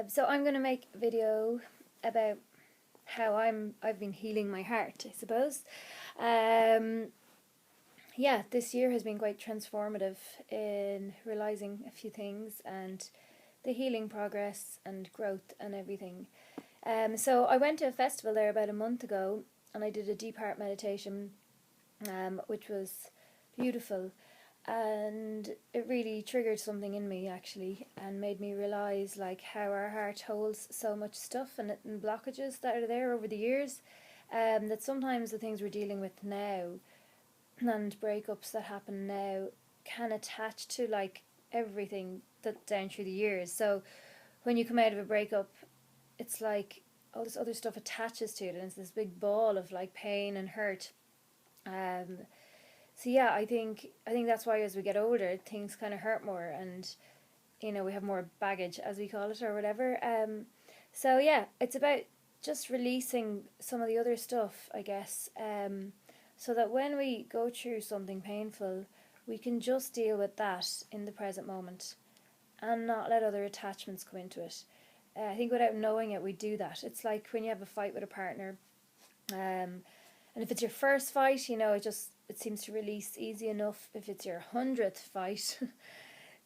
So I'm going to make a video about how I've been healing my heart, I suppose. Um, yeah, this year has been quite transformative in realizing a few things and the healing progress and growth and everything. So I went to a festival there about a month ago, and I did a deep heart meditation, which was beautiful, and it really triggered something in me actually, and made me realize like how our heart holds so much stuff and blockages that are there over the years, that sometimes the things we're dealing with now and breakups that happen now can attach to like everything that down through the years. So when you come out of a breakup, it's like all this other stuff attaches to it, and it's this big ball of like pain and hurt. So yeah, I think that's why as we get older, things kind of hurt more, and we have more baggage, as we call it, or whatever. So yeah, it's about just releasing some of the other stuff, I guess, so that when we go through something painful, we can just deal with that in the present moment, and not let other attachments come into it. I think without knowing it, we do that. It's like when you have a fight with a partner, and if it's your first fight, it seems to release easy enough. If it's your 100th fight,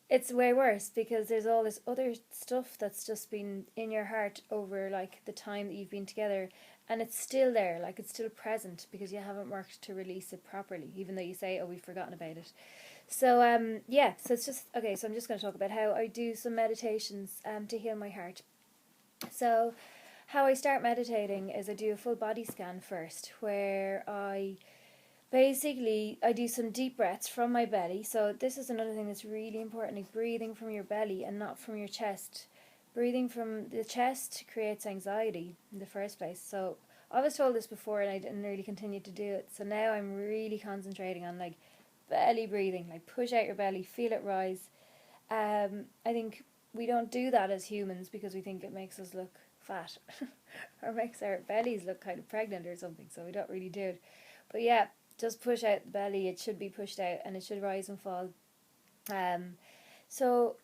it's way worse, because there's all this other stuff that's just been in your heart over like the time that you've been together, and it's still there, like it's still present because you haven't worked to release it properly, even though you say, oh, we've forgotten about it. So yeah, so it's just okay. So I'm just going to talk about how I do some meditations to heal my heart. So how I start meditating is I do a full body scan first, where I do some deep breaths from my belly. So this is another thing that's really important, like breathing from your belly and not from your chest. Breathing from the chest creates anxiety in the first place. So I was told this before and I didn't really continue to do it. So now I'm really concentrating on like belly breathing, like push out your belly, feel it rise. I think we don't do that as humans because we think it makes us look fat or makes our bellies look kind of pregnant or something, so we don't really do it. But yeah, just push out the belly. It should be pushed out and it should rise and fall. Um, so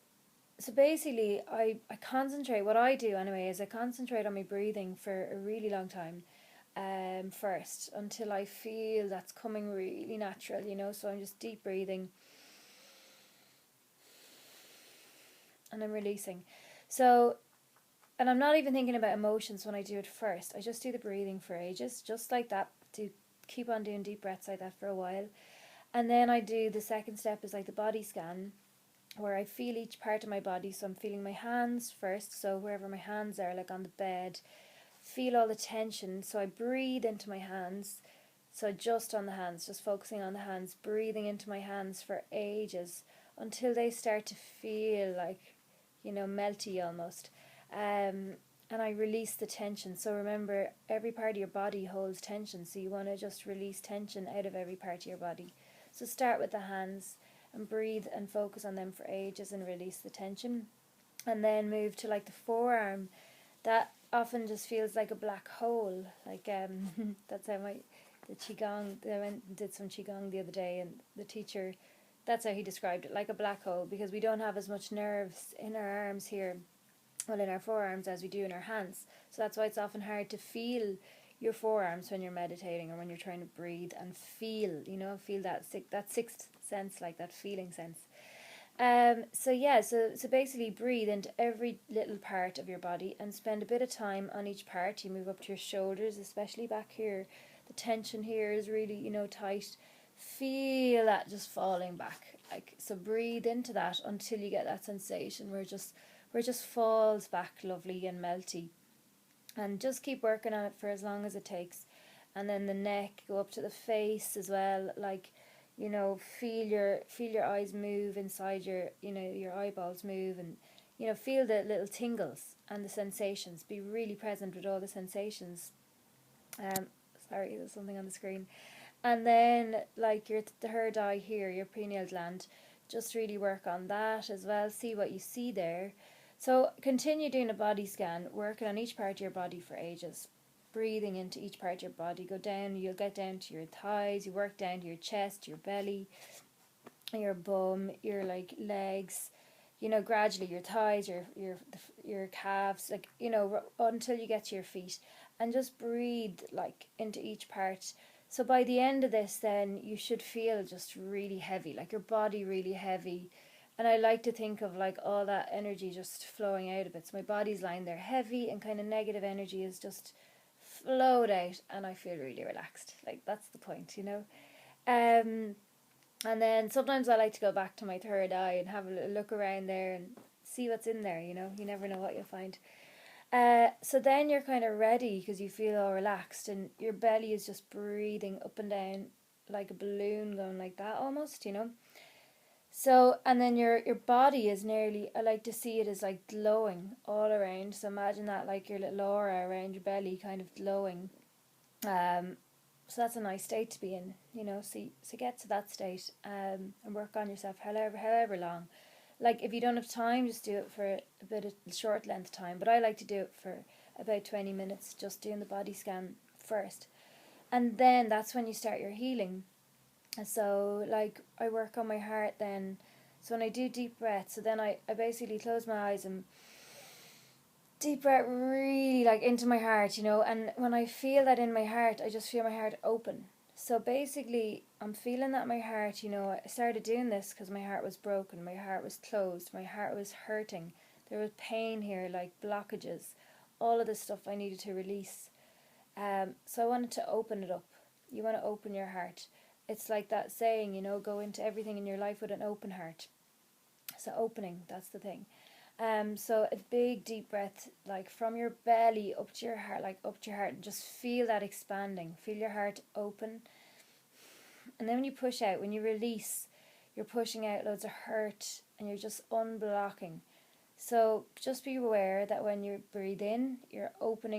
so basically, I concentrate. What I do anyway is I concentrate on my breathing for a really long time, first, until I feel that's coming really natural. So I'm just deep breathing and I'm releasing. So, and I'm not even thinking about emotions when I do it first. I just do the breathing for ages, just like that. Do keep on doing deep breaths like that for a while. And then I do the second step is like the body scan, where I feel each part of my body. So I'm feeling my hands first, so wherever my hands are, like on the bed, feel all the tension. So I breathe into my hands. So just on the hands, just focusing on the hands, breathing into my hands for ages until they start to feel like, melty almost. And I release the tension. So remember, every part of your body holds tension. So you want to just release tension out of every part of your body. So start with the hands and breathe and focus on them for ages and release the tension. And then move to like the forearm. That often just feels like a black hole. Like that's how the qigong. I went and did some qigong the other day, and the teacher, that's how he described it, like a black hole, because we don't have as much nerves in our arms here, well, in our forearms, as we do in our hands. So that's why it's often hard to feel your forearms when you're meditating or when you're trying to breathe and feel that sixth sense, like that feeling sense. So yeah, so basically breathe into every little part of your body and spend a bit of time on each part. You move up to your shoulders, especially back here. The tension here is really, tight. Feel that just falling back. Like, so breathe into that until you get that sensation where it just falls back lovely and melty. And just keep working on it for as long as it takes. And then the neck, go up to the face as well, like, feel your eyes move inside your eyeballs move, and feel the little tingles and the sensations. Be really present with all the sensations. um Sorry, there's something on the screen. And then like your third eye here, your pineal gland, just really work on that as well. See what you see there. So continue doing a body scan, working on each part of your body for ages. Breathing into each part of your body. Go down, you'll get down to your thighs, you work down to your chest, your belly, your bum, your like legs. you know, gradually your thighs, your calves, like, you know, until you get to your feet, and just breathe like into each part. So by the end of this, then you should feel just really heavy, like your body really heavy. And I like to think of like all that energy just flowing out of it. So my body's lying there heavy, and kind of negative energy is just flowed out, and I feel really relaxed. Like that's the point, you know. Um, and then sometimes I like to go back to my third eye and have a little look around there and see what's in there, you know. You never know what you'll find. So then you're kind of ready because you feel all relaxed, and your belly is just breathing up and down like a balloon going like that almost, you know. So, and then your body is nearly, I like to see it as like glowing all around. So imagine that, like your little aura around your belly kind of glowing. Um, so that's a nice state to be in, you know. So get to that state, and work on yourself however long. Like if you don't have time, just do it for a bit of short length time. But I like to do it for about 20 minutes, just doing the body scan first, and then that's when you start your healing. So like I work on my heart then. So when I do deep breaths, so then I basically close my eyes and deep breath really like into my heart, you know, and when I feel that in my heart, I just feel my heart open. So basically, I'm feeling that my heart, you know, I started doing this because my heart was broken, my heart was closed, my heart was hurting. There was pain here, like blockages, all of this stuff I needed to release. So I wanted to open it up. You want to open your heart. It's like that saying, you know, go into everything in your life with an open heart. So opening, that's the thing. So a big deep breath, like from your belly up to your heart, like up to your heart, and just feel that expanding. Feel your heart open, and then when you push out, when you release, you're pushing out loads of hurt, and you're just unblocking. So just be aware that when you breathe in, you're opening